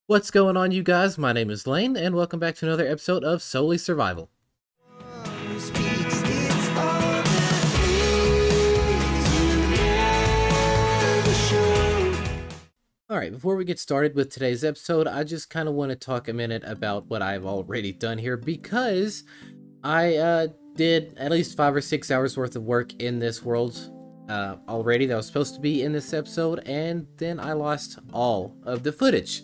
What's going on, you guys? My name is Lane, and welcome back to another episode of Solely Survival. Alright, before we get started with today's episode, I just kind of want to talk a minute about what I've already done here, because I did at least 5 or 6 hours worth of work in this world already that was supposed to be in this episode, and then I lost all of the footage.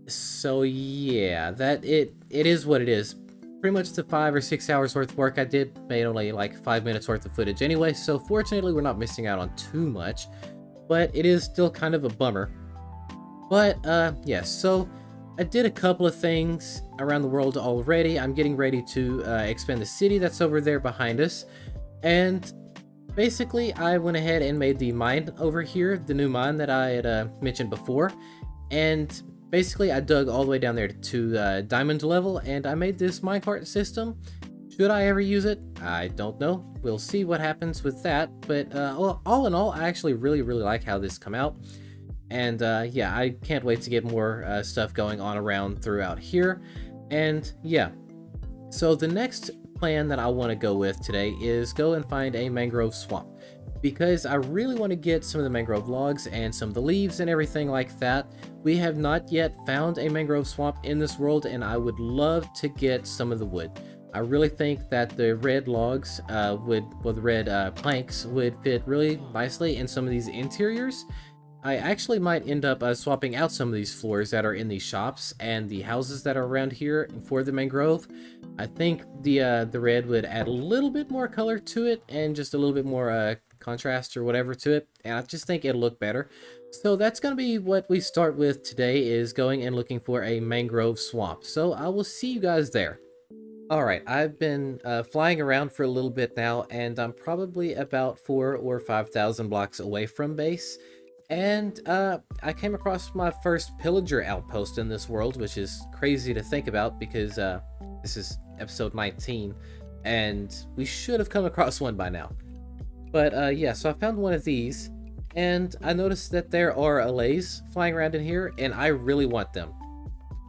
So yeah, it is what it is. Pretty much the 5 or 6 hours worth of work I did made only like 5 minutes worth of footage anyway, so fortunately we're not missing out on too much, but it is still kind of a bummer. But yeah, so I did a couple of things around the world already. I'm getting ready to expand the city that's over there behind us, and basically I went ahead and made the mine over here, the new mine that I had mentioned before, and basically I dug all the way down there to diamond level, and I made this minecart system. Should I ever use it? I don't know. We'll see what happens with that, but all in all, I actually really like how this come out. And yeah, I can't wait to get more stuff going on around throughout here. And yeah, so the next plan that I want to go with today is go and find a mangrove swamp, because I really want to get some of the mangrove logs and some of the leaves and everything like that. We have not yet found a mangrove swamp in this world, and I would love to get some of the wood. I really think that the red logs the red planks would fit really nicely in some of these interiors. I actually might end up swapping out some of these floors that are in these shops and the houses that are around here for the mangrove. I think the red would add a little bit more color to it and just a little bit more contrast or whatever to it, and I just think it'll look better. So that's going to be what we start with today, is going and looking for a mangrove swamp. So I will see you guys there. Alright, I've been flying around for a little bit now, and I'm probably about 4,000 or 5,000 blocks away from base. And I came across my first pillager outpost in this world, which is crazy to think about, because this is episode 19, and we should have come across one by now. But yeah, so I found one of these, and I noticed that there are allays flying around in here, and I really want them.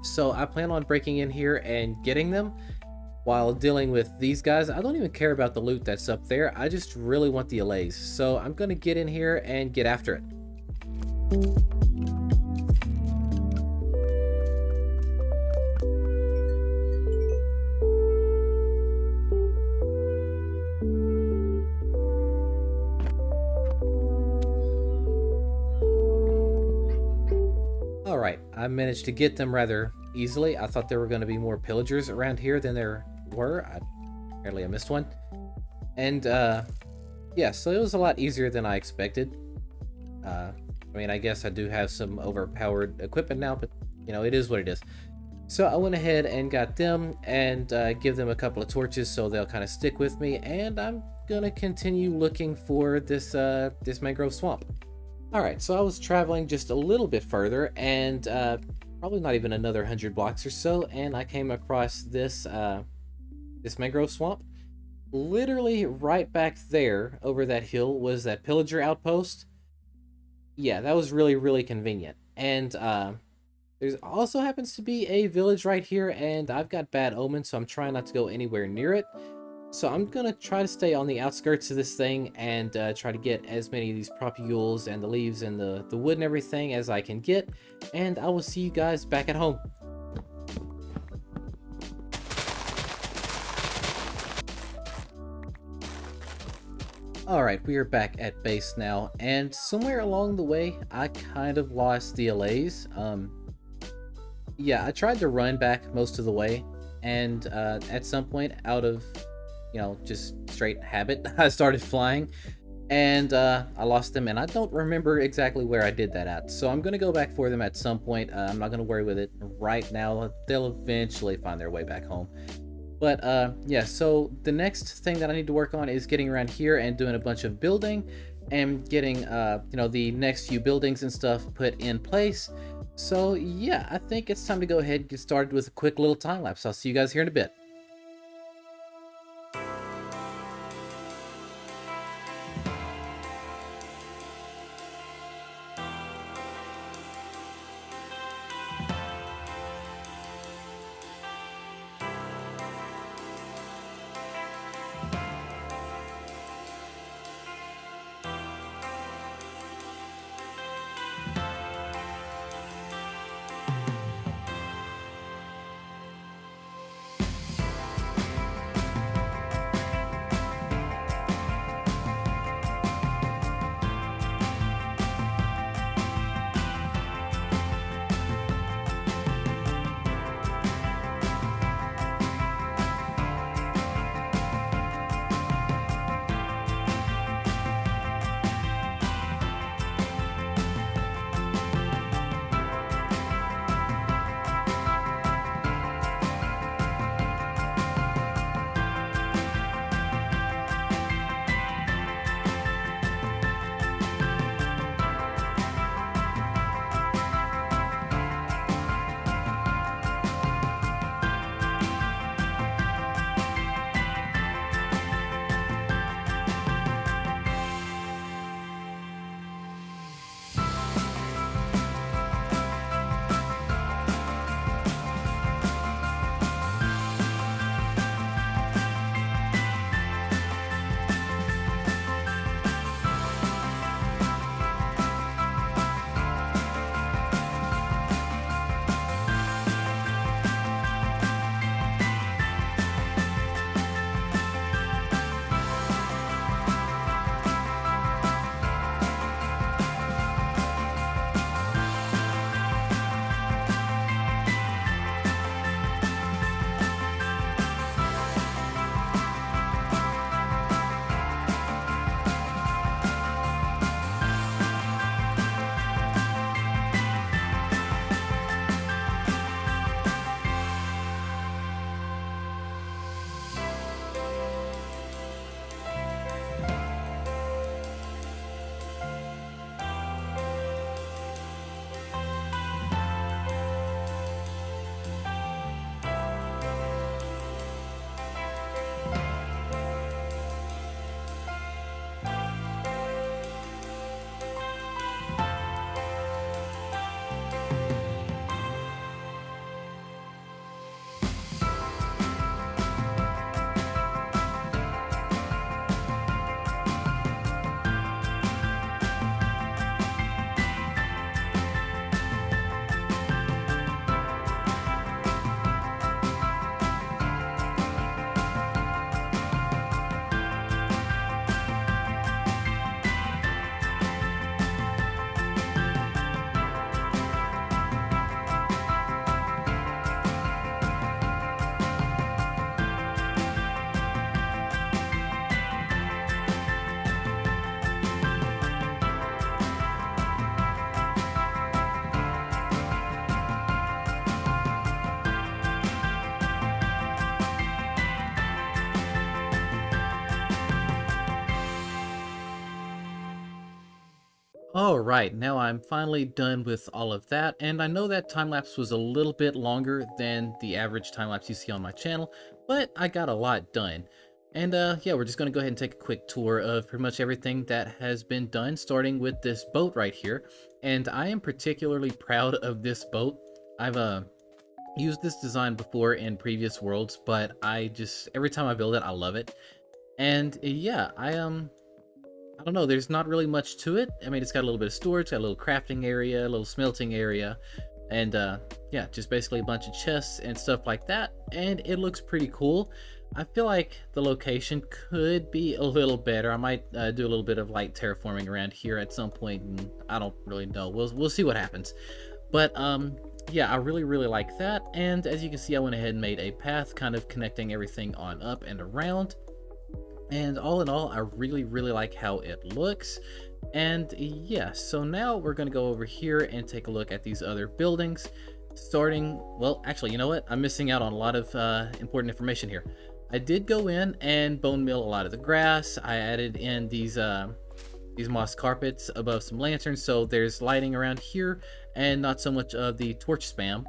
So I plan on breaking in here and getting them while dealing with these guys. I don't even care about the loot that's up there, I just really want the allays. So I'm gonna get in here and get after it. Alright, I managed to get them rather easily. I thought there were going to be more pillagers around here than there were. Apparently I missed one. And yeah, so it was a lot easier than I expected. I mean, I guess I do have some overpowered equipment now, but you know, it is what it is. So I went ahead and got them, and give them a couple of torches so they'll kind of stick with me, and I'm gonna continue looking for this this mangrove swamp. Alright, so I was traveling just a little bit further, and probably not even another 100 blocks or so, and I came across this this mangrove swamp. Literally right back there over that hill was that pillager outpost. Yeah, that was really convenient. And there's also happens to be a village right here, and I've got bad omens, so I'm trying not to go anywhere near it. So I'm gonna try to stay on the outskirts of this thing and try to get as many of these propules and the leaves and the wood and everything as I can get, and I will see you guys back at home. Alright, we are back at base now, and somewhere along the way, I kind of lost the allays. Yeah, I tried to run back most of the way, and at some point, out of, you know, just straight habit, I started flying, and I lost them, and I don't remember exactly where I did that at. So I'm going to go back for them at some point. I'm not going to worry with it right now. They'll eventually find their way back home. But yeah, so the next thing that I need to work on is getting around here and doing a bunch of building and getting you know, the next few buildings and stuff put in place. So yeah, I think it's time to go ahead and get started with a quick little time lapse. I'll see you guys here in a bit. Alright, now I'm finally done with all of that, and I know that time-lapse was a little bit longer than the average time-lapse you see on my channel, but I got a lot done. And yeah, we're just going to go ahead and take a quick tour of pretty much everything that has been done, starting with this boat right here. And I am particularly proud of this boat. I've used this design before in previous worlds, but every time I build it, I love it. And yeah, I don't know, there's not really much to it. I mean, it's got a little bit of storage, got a little crafting area, a little smelting area, and yeah, just basically a bunch of chests and stuff like that, and it looks pretty cool. I feel like the location could be a little better. I might do a little bit of light terraforming around here at some point, and I don't really know. We'll see what happens. But yeah, I really like that, and as you can see, I went ahead and made a path kind of connecting everything on up and around. And all in all, I really like how it looks. And yeah, so now we're going to go over here and take a look at these other buildings. Starting, well, actually, you know what? I'm missing out on a lot of important information here. I did go in and bone meal a lot of the grass. I added in these moss carpets above some lanterns, so there's lighting around here and not so much of the torch spam.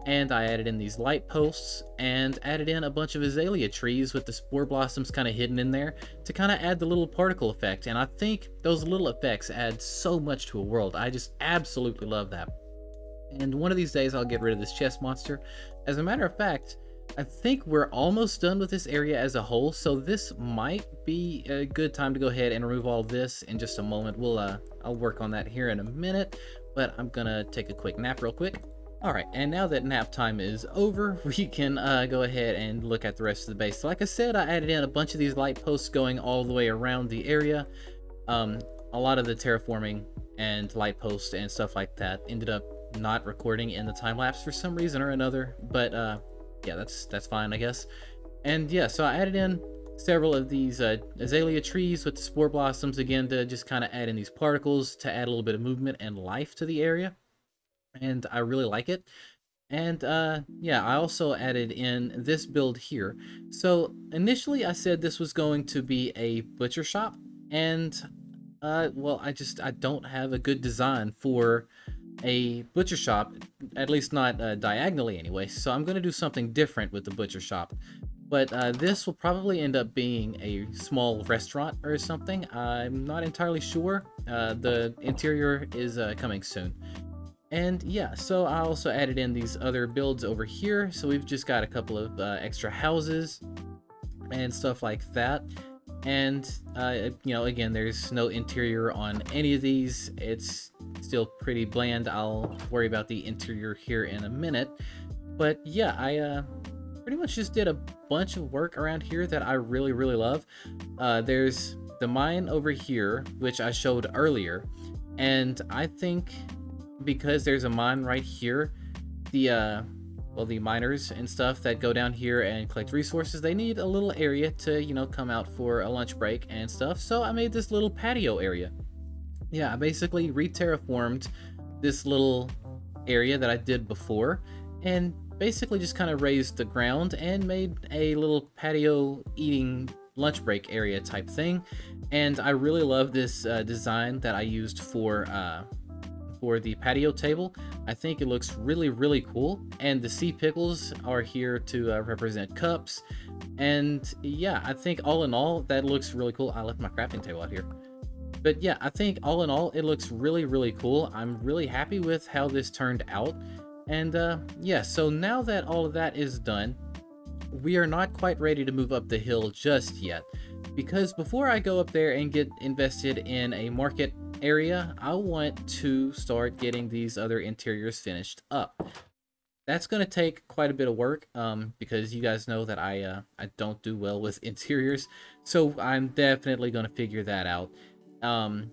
And I added in these light posts and added in a bunch of azalea trees with the spore blossoms kind of hidden in there to kind of add the little particle effect. And I think those little effects add so much to a world. I just absolutely love that. And one of these days I'll get rid of this chest monster. As a matter of fact, I think we're almost done with this area as a whole, so this might be a good time to go ahead and remove all this in just a moment. I'll work on that here in a minute, but I'm gonna take a quick nap real quick. Alright, and now that nap time is over, we can go ahead and look at the rest of the base. So like I said, I added in a bunch of these light posts going all the way around the area. A lot of the terraforming and light posts and stuff like that ended up not recording in the time-lapse for some reason or another, but yeah, that's fine, I guess. And yeah, so I added in several of these azalea trees with the spore blossoms, again, to just kind of add in these particles to add a little bit of movement and life to the area. And I really like it. And yeah, I also added in this build here. So initially I said this was going to be a butcher shop, and well, I don't have a good design for a butcher shop, at least not diagonally anyway, so I'm going to do something different with the butcher shop. But this will probably end up being a small restaurant or something. I'm not entirely sure. The interior is coming soon. And yeah, so I also added in these other builds over here. So we've just got a couple of extra houses and stuff like that. And, you know, again, there's no interior on any of these. It's still pretty bland. I'll worry about the interior here in a minute. But yeah, I pretty much just did a bunch of work around here that I really love. There's the mine over here, which I showed earlier. And I think because there's a mine right here, the well, the miners and stuff that go down here and collect resources, they need a little area to, you know, come out for a lunch break and stuff. So I made this little patio area. Yeah, I basically re-terraformed this little area that I did before and basically just kind of raised the ground and made a little patio eating lunch break area type thing. And I really love this design that I used for the patio table. I think it looks really cool, and the sea pickles are here to represent cups. And yeah, I think all in all that looks really cool. I left my crafting table out here, but yeah, I think all in all it looks really cool. I'm really happy with how this turned out. And yeah, so now that all of that is done, we are not quite ready to move up the hill just yet, because before I go up there and get invested in a market area, I want to start getting these other interiors finished up. That's going to take quite a bit of work, because you guys know that I don't do well with interiors, so I'm definitely going to figure that out. And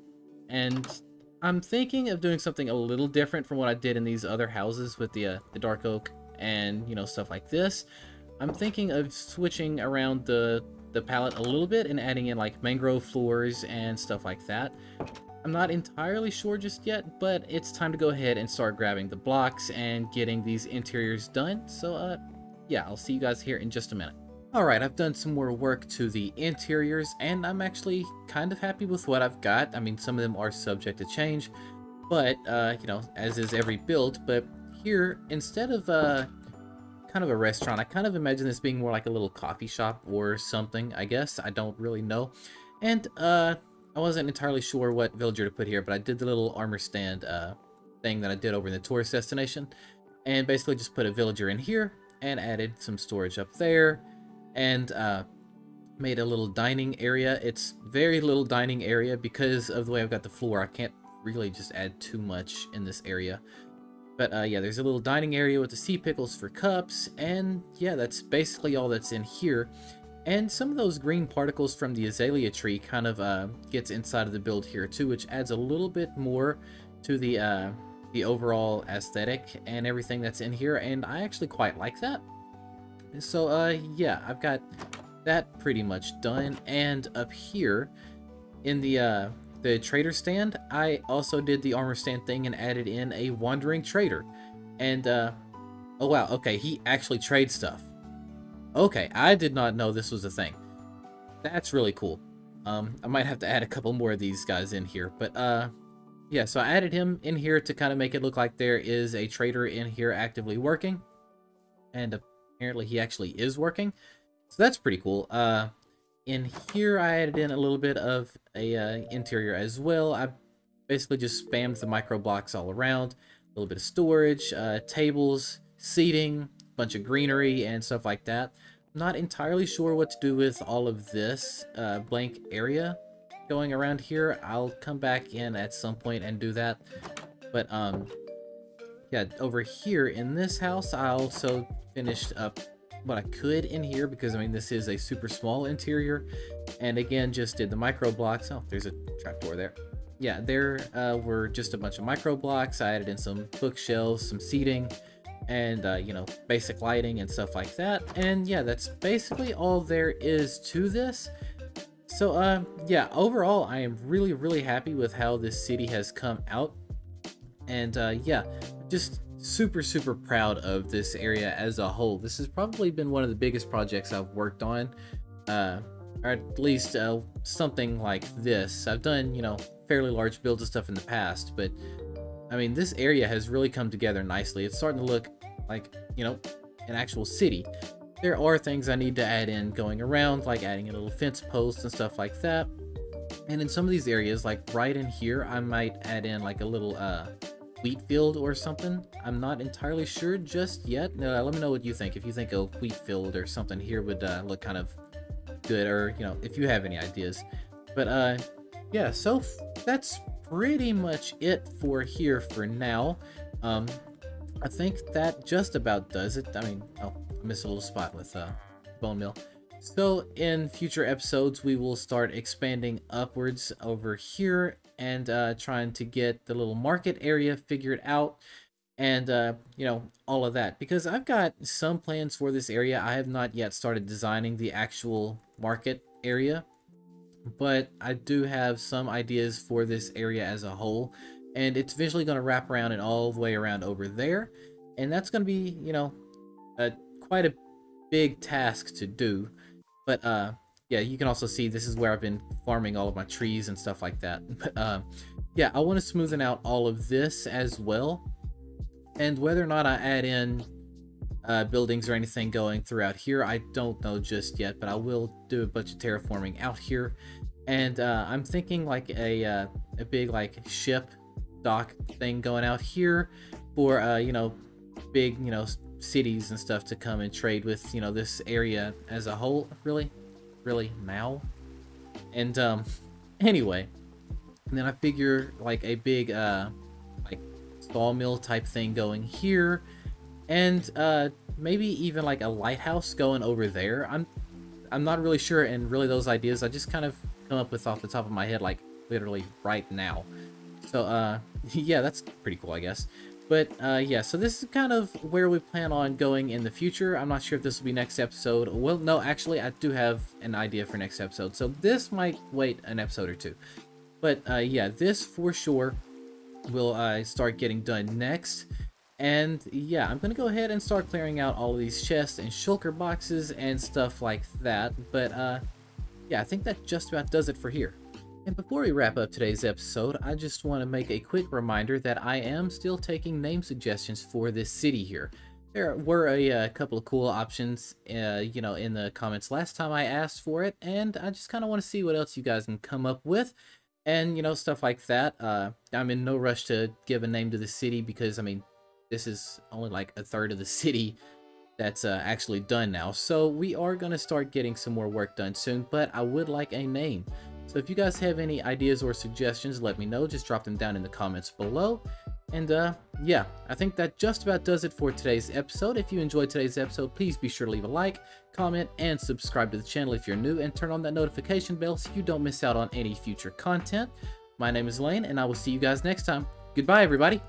I'm thinking of doing something a little different from what I did in these other houses with the dark oak and, you know, stuff like this. I'm thinking of switching around the palette a little bit and adding in like mangrove floors and stuff like that. I'm not entirely sure just yet, but it's time to go ahead and start grabbing the blocks and getting these interiors done. So yeah, I'll see you guys here in just a minute. Alright, I've done some more work to the interiors, and I'm actually kind of happy with what I've got. I mean, some of them are subject to change, but, you know, as is every build. But here, instead of kind of a restaurant, I kind of imagine this being more like a little coffee shop or something, I guess. I don't really know. And, I wasn't entirely sure what villager to put here, but I did the little armor stand thing that I did over in the tourist destination, and basically just put a villager in here and added some storage up there, and made a little dining area. It's very little dining area because of the way I've got the floor. I can't really just add too much in this area. But yeah, there's a little dining area with the sea pickles for cups, and yeah, that's basically all that's in here. And some of those green particles from the azalea tree kind of gets inside of the build here too, which adds a little bit more to the overall aesthetic and everything that's in here, and I actually quite like that. So yeah, I've got that pretty much done. And up here in the trader stand, I also did the armor stand thing and added in a wandering trader. And oh wow, okay, he actually trades stuff. Okay, I did not know this was a thing. That's really cool. I might have to add a couple more of these guys in here, but yeah, so I added him in here to kind of make it look like there is a trader in here actively working, and apparently he actually is working, so that's pretty cool. In here I added in a little bit of a interior as well. I basically just spammed the micro blocks all around, a little bit of storage, tables, seating, bunch of greenery and stuff like that. Not entirely sure what to do with all of this blank area going around here. I'll come back in at some point and do that. But yeah, over here in this house, I also finished up what I could in here, because I mean, this is a super small interior, and again, just did the micro blocks. Oh, there's a trapdoor there. Yeah, there were just a bunch of micro blocks. I added in some bookshelves, some seating, and you know, basic lighting and stuff like that. And yeah, that's basically all there is to this. So yeah, overall I am really happy with how this city has come out. And yeah, just super proud of this area as a whole. This has probably been one of the biggest projects I've worked on, or at least something like this. I've done, you know, fairly large builds and stuff in the past, but I mean, this area has really come together nicely. It's starting to look like, you know, an actual city. There are things I need to add in going around, like adding a little fence post and stuff like that. And in some of these areas, like right in here, I might add in like a little wheat field or something. I'm not entirely sure just yet. No, let me know what you think. If you think a wheat field or something here would look kind of good, or, you know, if you have any ideas. But yeah, so that's pretty much it for here for now. I think that just about does it. I mean, oh, I missed a little spot with bone meal. So in future episodes, we will start expanding upwards over here and trying to get the little market area figured out, and you know, all of that, because I've got some plans for this area. I have not yet started designing the actual market area, but I do have some ideas for this area as a whole, and it's visually going to wrap around and all the way around over there, and that's going to be, you know, quite a big task to do. But yeah, you can also see this is where I've been farming all of my trees and stuff like that. But yeah, I want to smoothen out all of this as well, and whether or not I add in buildings or anything going throughout here, I don't know just yet, but I will do a bunch of terraforming out here. And I'm thinking like a big like ship dock thing going out here for you know, big, you know, cities and stuff to come and trade with, you know, this area as a whole. Really now. And anyway, and then I figure like a big like sawmill type thing going here, and maybe even like a lighthouse going over there. I'm not really sure, and really those ideas I just kind of come up with off the top of my head, like literally right now. So yeah, that's pretty cool, I guess. But yeah, so this is kind of where we plan on going in the future. I'm not sure if this will be next episode. Well, no, actually, I do have an idea for next episode, so this might wait an episode or two. But yeah, this for sure will start getting done next. And yeah, I'm gonna go ahead and start clearing out all of these chests and shulker boxes and stuff like that. But yeah, I think that just about does it for here. And before we wrap up today's episode, I just want to make a quick reminder that I am still taking name suggestions for this city here. There were a couple of cool options, you know, in the comments last time I asked for it, and I just kind of want to see what else you guys can come up with, and, you know, stuff like that. I'm in no rush to give a name to the city because, I mean, this is only like a third of the city that's actually done now. So we are going to start getting some more work done soon, but I would like a name. So if you guys have any ideas or suggestions, let me know. Just drop them down in the comments below. And yeah, I think that just about does it for today's episode. If you enjoyed today's episode, please be sure to leave a like, comment, and subscribe to the channel if you're new, and turn on that notification bell so you don't miss out on any future content. My name is Lane, and I will see you guys next time. Goodbye, everybody.